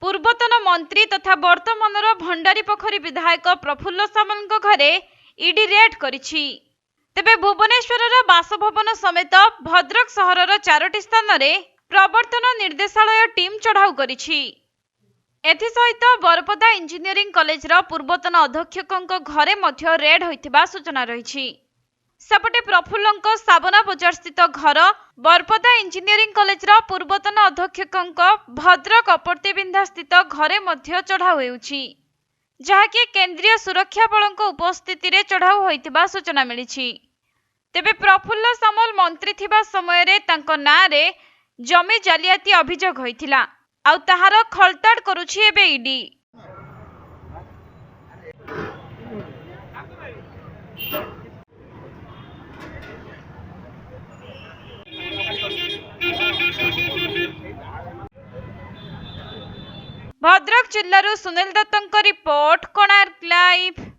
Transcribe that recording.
पूर्वतन मंत्री तथा वर्तमानर भंडारीपोखरी विधायक प्रफुल्ल सामल घरे ईडी रेड करिछि। तेबे भुवनेश्वर बासभवन समेत भद्रक सहरर 4टी स्थान रे प्रवर्तन निर्देशालय टीम चढ़ाऊ करिछि। एथिसहित बरपदा इंजीनियरिंग कॉलेजर पूर्वतन अध्यक्षक घरे मध्य रेड होइथिबा सूचना रहिछि। सेपटे प्रफुल्लक साबना बजार स्थित घर, बरपदा इंजीनियरिंग कॉलेजर पूर्वतन अध्यक्षक भद्रक अपर्तिबिंधा स्थित घरे मध्य चढ़ाऊ हेउछि, जहाँकि केंद्रीय सुरक्षा बलक उपस्थिति रे चढ़ाऊ होइथिबा सूचना मिलिछि। तेबे प्रफुल्ल सामल मंत्री थिबा समय रे तांको नाँ रे जमी जालियाती अभियोग होइथिला, आउ ताहार खलताड़ करुछि एबे ईडी। भद्रक जिल्लारू सुनील दत्तଙ୍କ रिपोर्ट, कोणार्क लाइव।